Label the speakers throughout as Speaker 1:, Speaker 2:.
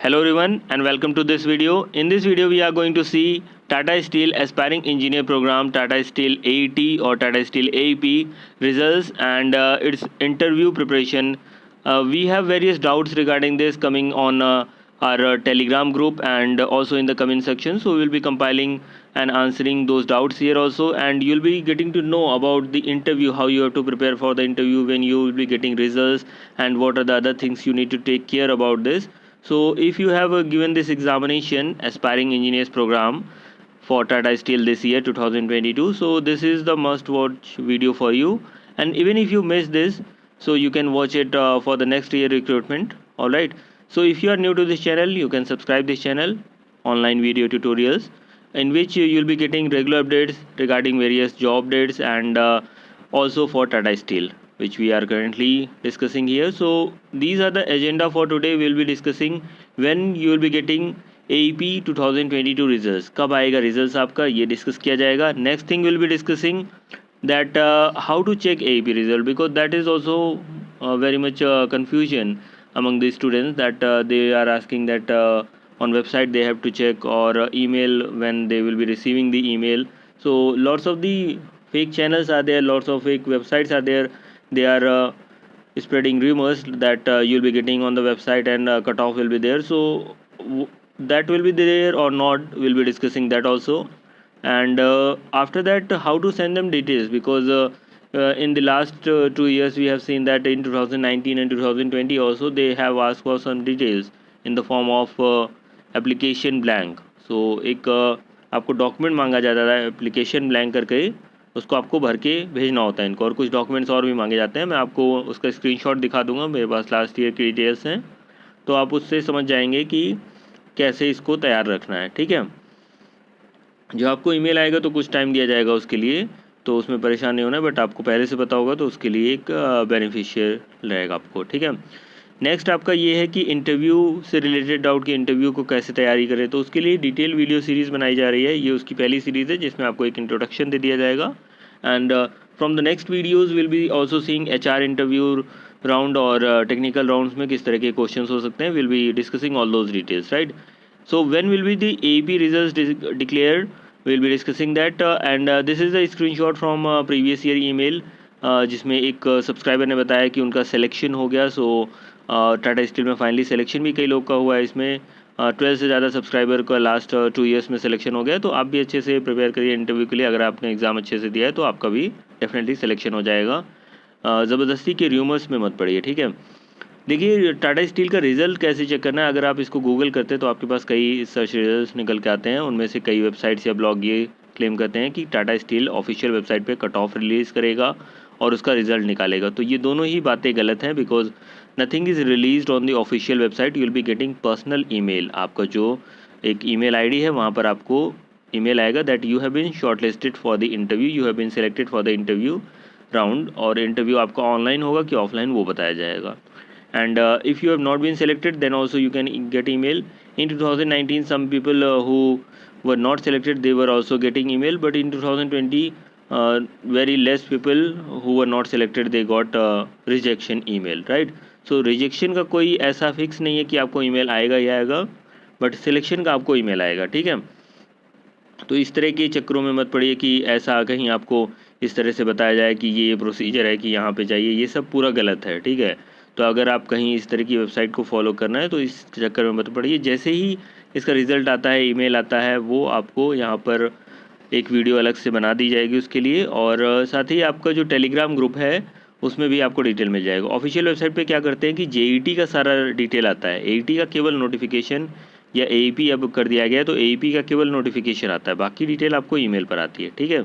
Speaker 1: Hello everyone and welcome to this video. In this video we are going to see Tata Steel Aspiring Engineer Program, Tata Steel AET or Tata Steel AEP results and its interview preparation. We have various doubts regarding this coming on our Telegram group and also in the comment section. So we will be compiling and answering those doubts here also, and you'll be getting to know about the interview, how you have to prepare for the interview, when you will be getting results, and what are the other things you need to take care about this. So if you have given this examination, Aspiring Engineers Program for Tata Steel this year 2022, so this is the must watch video for you. And even if you miss this, so you can watch it for the next year recruitment. Alright, so if you are new to this channel, you can subscribe this channel, online video tutorials, in which you'll be getting regular updates regarding various job dates and also for Tata Steel, which we are currently discussing here. So these are the agenda for today. We'll be discussing when you will be getting AEP 2022 results. कब आएगा results आपका, ये discuss किया जाएगा. Next thing we'll be discussing that how to check AEP result, because that is also very much confusion among the students, that they are asking that on website they have to check, or email when they will be receiving the email. So lots of the fake channels are there, lots of fake websites are there. They are spreading rumors that you'll be getting on the website and cutoff will be there. So that will be there or not, we'll be discussing that also. And after that, how to send them details, because in the last 2 years we have seen that in 2019 and 2020 also they have asked for some details in the form of application blank. So एक आपको document मांगा जाता था application blank करके, उसको आपको भर के भेजना होता है इनको, और कुछ डॉक्यूमेंट्स और भी मांगे जाते हैं. मैं आपको उसका स्क्रीनशॉट दिखा दूंगा, मेरे पास लास्ट ईयर की डिटेल्स हैं, तो आप उससे समझ जाएंगे कि कैसे इसको तैयार रखना है. ठीक है, जो आपको ईमेल आएगा तो कुछ टाइम दिया जाएगा उसके लिए, तो उसमें परेशान नहीं होना है, बट आपको पहले से पता होगा तो उसके लिए एक बेनिफिशियल रहेगा आपको. ठीक है, नेक्स्ट आपका ये है कि इंटरव्यू से रिलेटेड डाउट की इंटरव्यू को कैसे तैयारी करें. तो उसके लिए डिटेल वीडियो सीरीज़ बनाई जा रही है. ये उसकी पहली सीरीज़ है जिसमें आपको एक इंट्रोडक्शन दे दिया जाएगा, and from the next videos will be also seeing HR interview round और टेक्निकल राउंड्स में किस तरह के क्वेश्चन हो सकते हैं. Will be discussing all those details, right. So when will be the AEP results declared? We'll be discussing that and this is a screenshot from previous year email जिसमें एक subscriber ने बताया कि उनका सिलेक्शन हो गया. सो टाटा स्टील में finally selection भी कई लोग का हुआ है. इसमें 12 से ज़्यादा सब्सक्राइबर का लास्ट 2 years में सिलेक्शन हो गया. तो आप भी अच्छे से प्रिपेयर करिए इंटरव्यू के लिए. अगर आपने एग्ज़ाम अच्छे से दिया है तो आपका भी डेफिनेटली सिलेक्शन हो जाएगा. ज़बरदस्ती के र्यूमर्स में मत पड़िए. ठीक है, देखिए टाटा स्टील का रिज़ल्ट कैसे चेक करना है. अगर आप इसको गूगल करते हैं तो आपके पास कई सर्च रिजल्ट निकल के आते हैं. उनमें से कई वेबसाइट्स या ब्लॉग ये क्लेम करते हैं कि टाटा स्टील ऑफिशियल वेबसाइट पे कट ऑफ रिलीज़ करेगा और उसका रिज़ल्ट निकालेगा. तो ये दोनों ही बातें गलत हैं, because nothing is released on the official website. You will be getting personal email. आपका जो एक ईमेल आईडी है वहाँ पर आपको ईमेल आएगा that you have been shortlisted for the interview, you have been selected for the interview round. और interview आपका ऑनलाइन होगा कि ऑफलाइन वो बताया जाएगा. And if you have not been selected, then also you can get email. In 2019 some people who were not selected, they were also getting email, but in 2020 very less people who were not selected, they got rejection email, right. So rejection का कोई ऐसा fix नहीं है कि आपको email आएगा ही आएगा, but selection का आपको email आएगा. ठीक है, तो इस तरह के चक्करों में मत पड़िए कि ऐसा कहीं आपको इस तरह से बताया जाए कि ये प्रोसीजर है कि यहाँ पे जाइए. ये सब पूरा गलत है. ठीक है, तो अगर आप कहीं इस तरह की वेबसाइट को फॉलो करना है तो इस चक्कर में मत पड़िए. जैसे ही इसका रिज़ल्ट आता है, ईमेल आता है, वो आपको यहाँ पर एक वीडियो अलग से बना दी जाएगी उसके लिए. और साथ ही आपका जो टेलीग्राम ग्रुप है उसमें भी आपको डिटेल मिल जाएगा. ऑफिशियल वेबसाइट पे क्या करते हैं कि JET का सारा डिटेल आता है. AET का केवल नोटिफिकेशन, या AEP अब कर दिया गया है तो AEP का केवल नोटिफिकेशन आता है, बाकी डिटेल आपको ईमेल पर आती है. ठीक है,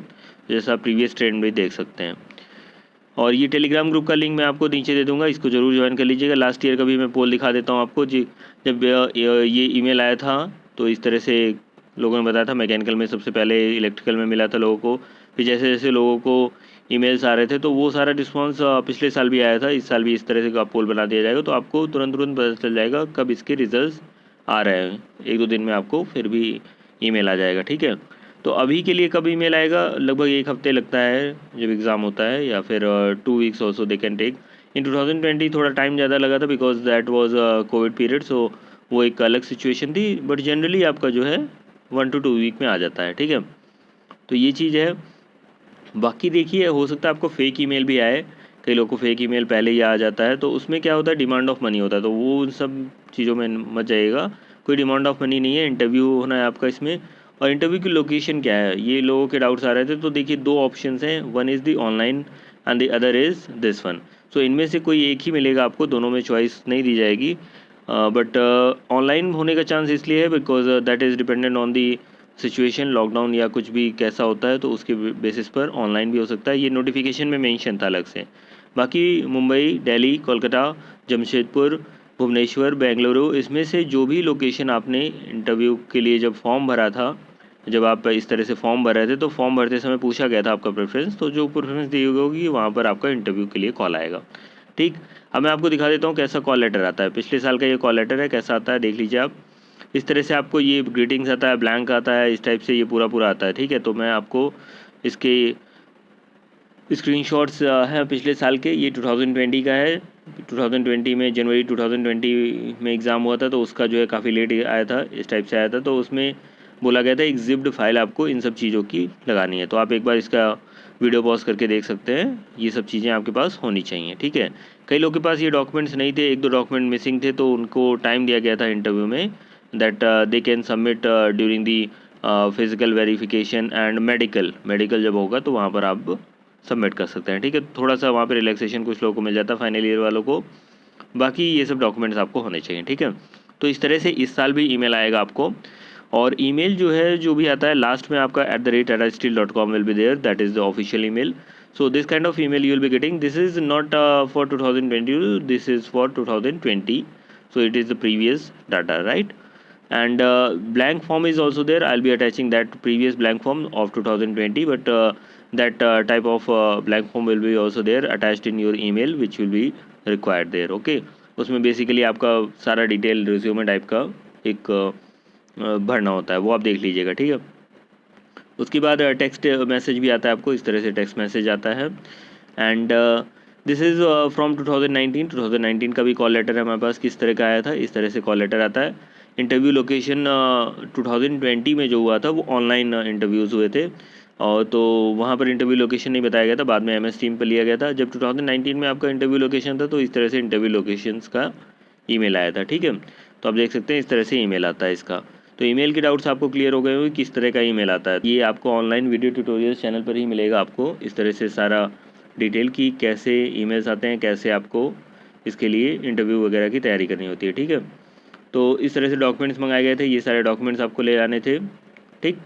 Speaker 1: जैसा आप प्रीवियस ट्रेंड में देख सकते हैं. और ये टेलीग्राम ग्रुप का लिंक मैं आपको नीचे दे दूंगा, इसको ज़रूर ज्वाइन कर लीजिएगा. लास्ट ईयर का भी मैं पोल दिखा देता हूँ आपको जी. जब ये ईमेल आया था तो इस तरह से लोगों ने बताया था. मैकेनिकल में सबसे पहले, इलेक्ट्रिकल में मिला था लोगों को, फिर जैसे जैसे लोगों को ईमेल्स आ रहे थे तो वो सारा रिस्पॉन्स पिछले साल भी आया था. इस साल भी इस तरह से पोल बना दिया जाएगा, तो आपको तुरंत पता चल जाएगा कब इसके रिजल्ट आ रहे हैं. 1-2 दिन में आपको फिर भी ईमेल आ जाएगा. ठीक है, तो अभी के लिए कब ईमेल आएगा, लगभग 1 हफ्ते लगता है जब एग्ज़ाम होता है, या फिर 2 weeks also they can take. In 2020 थोड़ा टाइम ज़्यादा लगा था because that was covid period. So वो एक अलग सिचुएशन थी, बट जनरली आपका जो है 1 to 2 वीक में आ जाता है, ठीक है। तो ये चीज़ है। बाकी देखिए, हो सकता है आपको फेक ईमेल भी आए, कई लोगों को फेक ईमेल पहले ही आ जाता है, तो उसमें क्या होता है, डिमांड ऑफ मनी होता है, तो वो उन सब चीज़ों में मत जाइएगा। कोई डिमांड ऑफ मनी नहीं है, इंटरव्यू होना है आपका इसमें। और इंटरव्यू की लोकेशन क्या है, ये लोगों के डाउट्स आ रहे थे। तो देखिए, दो ऑप्शन हैं, one is the online and the other is this one. So इनमें से कोई एक ही मिलेगा आपको, दोनों में चॉइस नहीं दी जाएगी। बट ऑनलाइन होने का चांस इसलिए है because that is dependent on the situation, lockdown या कुछ भी कैसा होता है, तो उसके बेसिस पर ऑनलाइन भी हो सकता है। ये नोटिफिकेशन में मेंशन था अलग से। बाकी मुंबई, दिल्ली, कोलकाता, जमशेदपुर, भुवनेश्वर, बेंगलुरु, इसमें से जो भी लोकेशन आपने इंटरव्यू के लिए जब फॉर्म भरा था, जब आप इस तरह से फॉर्म भर रहे थे, तो फॉर्म भरते समय पूछा गया था आपका प्रेफरेंस, तो जो प्रेफरेंस दी होगी वहाँ पर आपका इंटरव्यू के लिए कॉल आएगा, ठीक। अब मैं आपको दिखा देता हूँ कैसा कॉल लेटर आता है। पिछले साल का ये कॉल लेटर है, कैसा आता है देख लीजिए आप। इस तरह से आपको ये ग्रीटिंग्स आता है, ब्लैंक आता है, इस टाइप से ये पूरा पूरा आता है, ठीक है। तो मैं आपको इसके स्क्रीनशॉट्स हैं पिछले साल के, ये 2020 का है। 2020 में जनवरी 2020 में एग्ज़ाम हुआ था, तो उसका जो है काफ़ी लेट आया था, इस टाइप से आया था। तो उसमें बोला गया था एक जिप्ड फाइल आपको इन सब चीज़ों की लगानी है। तो आप एक बार इसका वीडियो पॉज करके देख सकते हैं, ये सब चीज़ें आपके पास होनी चाहिए, ठीक है। कई लोगों के पास ये डॉक्यूमेंट्स नहीं थे, एक दो डॉक्यूमेंट मिसिंग थे, तो उनको टाइम दिया गया था इंटरव्यू में, that they can submit during the physical verification and medical जब होगा तो वहाँ पर आप सबमिट कर सकते हैं, ठीक है। थोड़ा सा वहाँ पे रिलैक्सेशन कुछ लोगों को मिल जाता है, फाइनल ईयर वालों को। बाकी ये सब डॉक्यूमेंट्स आपको होने चाहिए, ठीक है। तो इस तरह से इस साल भी ईमेल आएगा आपको। और ईमेल जो है, जो भी आता है लास्ट में आपका @tatasteel.com will be there, that is the official email. So this kind of email you will be getting. This is not for 2022. This is for 2020. So it is the previous data, right? And blank form is also there. I'll be attaching that previous blank form of 2020, but that type of blank form will be also there attached in your email, which will be required there. Okay. उसमें basically आपका सारा detail resume type का एक भरना होता है, वो आप देख लीजिएगा, ठीक है। उसके बाद टेक्स्ट मैसेज भी आता है आपको, इस तरह से टेक्स्ट मैसेज आता है। एंड दिस इज़ फ्रॉम 2019 का भी कॉल लेटर है हमारे पास, किस तरह का आया था, इस तरह से कॉल लेटर आता है। इंटरव्यू लोकेशन 2020 में जो हुआ था वो ऑनलाइन इंटरव्यूज़ हुए थे, और तो वहाँ पर इंटरव्यू लोकेशन नहीं बताया गया था, बाद में MS टीम पर लिया गया था। जब 2019 में आपका इंटरव्यू लोकेशन था, तो इस तरह से इंटरव्यू लोकेशंस का ईमेल आया था, ठीक है। तो आप देख सकते हैं इस तरह से ईमेल आता है इसका। तो ईमेल के डाउट्स आपको क्लियर हो गए होंगे किस तरह का ईमेल आता है। ये आपको ऑनलाइन वीडियो ट्यूटोरियल्स चैनल पर ही मिलेगा आपको, इस तरह से सारा डिटेल की कैसे ईमेल्स आते हैं, कैसे आपको इसके लिए इंटरव्यू वगैरह की तैयारी करनी होती है, ठीक है। तो इस तरह से डॉक्यूमेंट्स मंगाए गए थे, ये सारे डॉक्यूमेंट्स आपको ले आने थे, ठीक।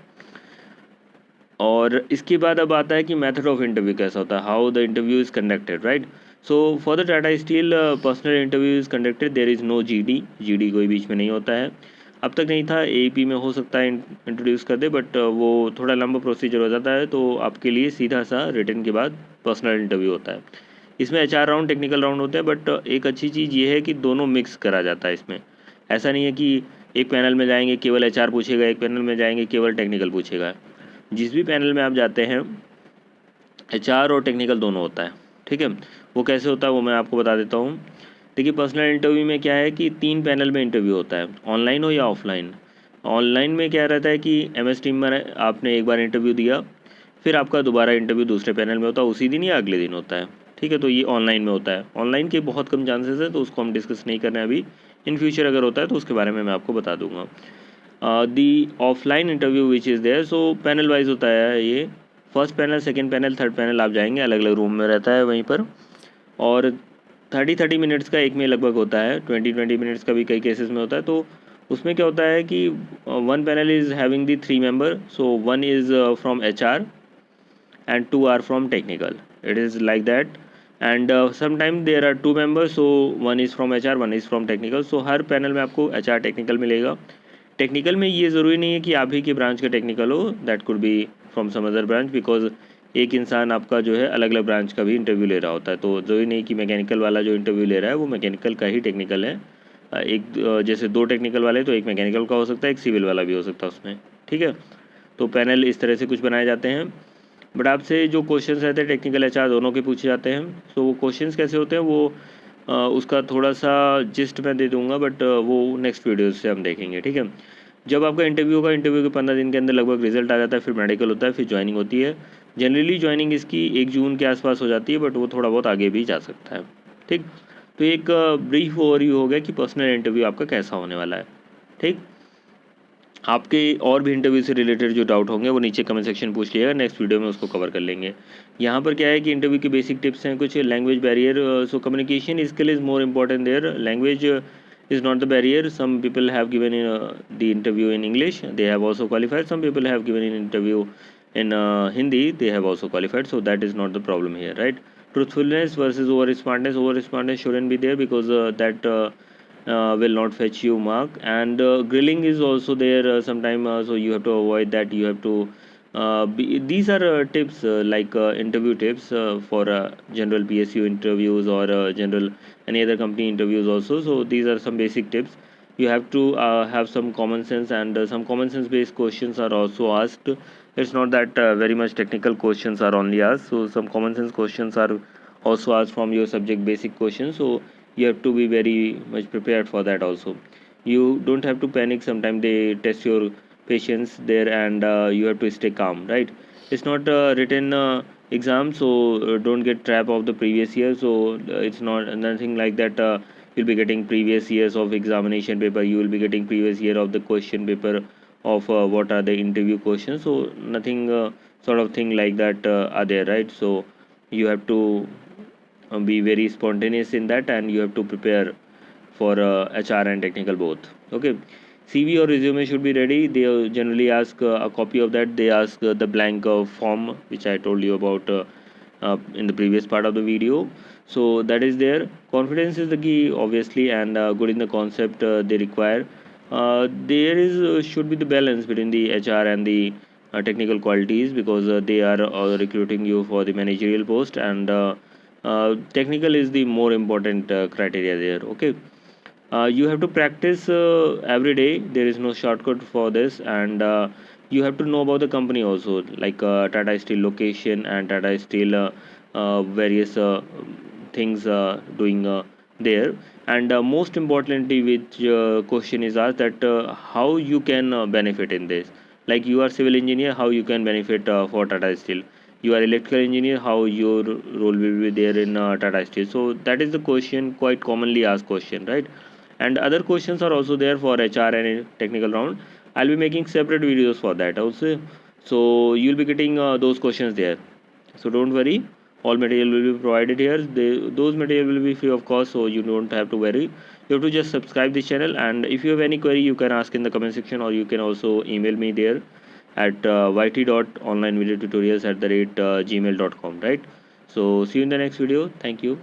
Speaker 1: और इसके बाद अब आता है कि मेथड ऑफ इंटरव्यू कैसा होता है, how the interview is conducted, right. So for the Tata Steel personal interview is conducted, there is no GD कोई बीच में नहीं होता है। अब तक नहीं था, AEP में हो सकता है इंट्रोड्यूस कर दे, बट वो थोड़ा लंबा प्रोसीजर हो जाता है, तो आपके लिए सीधा सा रिटन के बाद पर्सनल इंटरव्यू होता है। इसमें HR राउंड, टेक्निकल राउंड होते हैं, बट एक अच्छी चीज़ ये है कि दोनों मिक्स करा जाता है इसमें। ऐसा नहीं है कि एक पैनल में जाएंगे केवल HR पूछेगा, एक पैनल में जाएंगे केवल टेक्निकल पूछेगा। जिस भी पैनल में आप जाते हैं, HR और टेक्निकल दोनों होता है, ठीक है। वो कैसे होता है वो मैं आपको बता देता हूँ। देखिए, पर्सनल इंटरव्यू में क्या है कि 3 पैनल में इंटरव्यू होता है, ऑनलाइन हो या ऑफलाइन। ऑनलाइन में क्या रहता है कि MS टीम में आपने एक बार इंटरव्यू दिया, फिर आपका दोबारा इंटरव्यू दूसरे पैनल में होता है, उसी दिन या अगले दिन होता है, ठीक है। तो ये ऑनलाइन में होता है। ऑनलाइन के बहुत कम चांसेस है, तो उसको हम डिस्कस नहीं कर रहे हैं अभी। इन फ्यूचर अगर होता है तो उसके बारे में मैं आपको बता दूंगा। The offline interview which is there, so panel wise होता है ये। First panel, second panel, third panel आप जाएंगे, अलग अलग रूम में रहता है वहीं पर। और 30 मिनट्स का एक में लगभग होता है, 20 मिनट्स का भी कई केसेस में होता है। तो उसमें क्या होता है कि one panel is having the 3 member, so one is from HR and 2 are from technical. It is like that. And sometimes there are 2 members, so one is from HR, one is from technical. So her panel में आपको HR technical मिलेगा। Technical में ये ज़रूरी नहीं है कि आप ही के ब्रांच का टेक्निकल हो, that could be from some other branch, because एक इंसान आपका जो है अलग अलग ब्रांच का भी इंटरव्यू ले रहा होता है। तो ज़रूरी नहीं कि मैकेनिकल वाला जो इंटरव्यू ले रहा है वो मैकेनिकल का ही टेक्निकल है। जैसे 2 टेक्निकल वाले, तो एक मैकेनिकल का हो सकता है, एक सिविल वाला भी हो सकता है उसमें, ठीक है। तो पैनल इस तरह से कुछ बनाए जाते हैं। बट आपसे जो क्वेश्चंस रहते हैं टेक्निकल HR दोनों के पूछे जाते हैं। सो वो क्वेश्चंस कैसे होते हैं, वो उसका थोड़ा सा जिस्ट मैं दे दूंगा, बट वो नेक्स्ट वीडियो से हम देखेंगे, ठीक है। जब आपका इंटरव्यू के 15 दिन के अंदर लगभग रिजल्ट आ जाता है, फिर मेडिकल होता है, फिर ज्वाइनिंग होती है। जनरली ज्वाइनिंग इसकी 1 जून के आसपास हो जाती है, बट वो थोड़ा बहुत आगे भी जा सकता है, ठीक। तो एक ब्रीफ ओवरव्यू हो गया कि पर्सनल इंटरव्यू आपका कैसा होने वाला है, ठीक। आपके और भी इंटरव्यू से रिलेटेड जो डाउट होंगे वो नीचे कमेंट सेक्शन पूछ लिएगा, नेक्स्ट वीडियो में उसको कवर कर लेंगे। यहाँ पर क्या है कि इंटरव्यू की बेसिक टिप्स हैं, कुछ language barrier. So communication skill is more important there, language is not the barrier. Some people have given the interview in English, they have also qualified. Some people have given an interview in Hindi, they have also qualified. So that is not the problem here, right? Truthfulness versus over smartness. Over smartness shouldn't be there, because that will not fetch you mark. And grilling is also there sometime, so you have to avoid that. You have to these are tips, like interview tips for general PSU interviews, or general any other company interviews also. So these are some basic tips. You have to have some common sense, and some common sense based questions are also asked. It's not that very much technical questions are only asked, so some common sense questions are also asked from your subject basic questions. So you have to be very much prepared for that also. You don't have to panic. Sometimes they test your patience there, and you have to stay calm, right? It's not a written exam, so don't get trapped of the previous year. So it's not nothing like that. You'll be getting previous years of examination paper, you will be getting previous year of the question paper of what are the interview questions. So nothing sort of thing like that are there, right? So you have to be very spontaneous in that, and you have to prepare for HR and technical both. Okay, CV or resume should be ready. They generally ask a copy of that. They ask the blank form which I told you about in the previous part of the video. So that is there. Confidence is the key, obviously, and good in the concept they require. There is should be the balance between the HR and the technical qualities, because they are recruiting you for the managerial post, and technical is the more important criteria there. Okay, you have to practice every day. There is no shortcut for this, and you have to know about the company also, like Tata Steel location and Tata Steel various things doing there. And most importantly, which question is asked, that how you can benefit in this. Like you are civil engineer, how you can benefit for Tata Steel. You are electrical engineer, how your role will be there in Tata Steel. So that is the question, quite commonly asked question, right? And other questions are also there for HR and technical round. I'll be making separate videos for that also, so you'll be getting those questions there. So don't worry, all material will be provided here. Those material will be free of cost, so you don't have to worry. You have to just subscribe this channel, and if you have any query, you can ask in the comment section, or you can also email me there at yt.onlinevideotutorials@gmail.com, right? So see you in the next video. Thank you.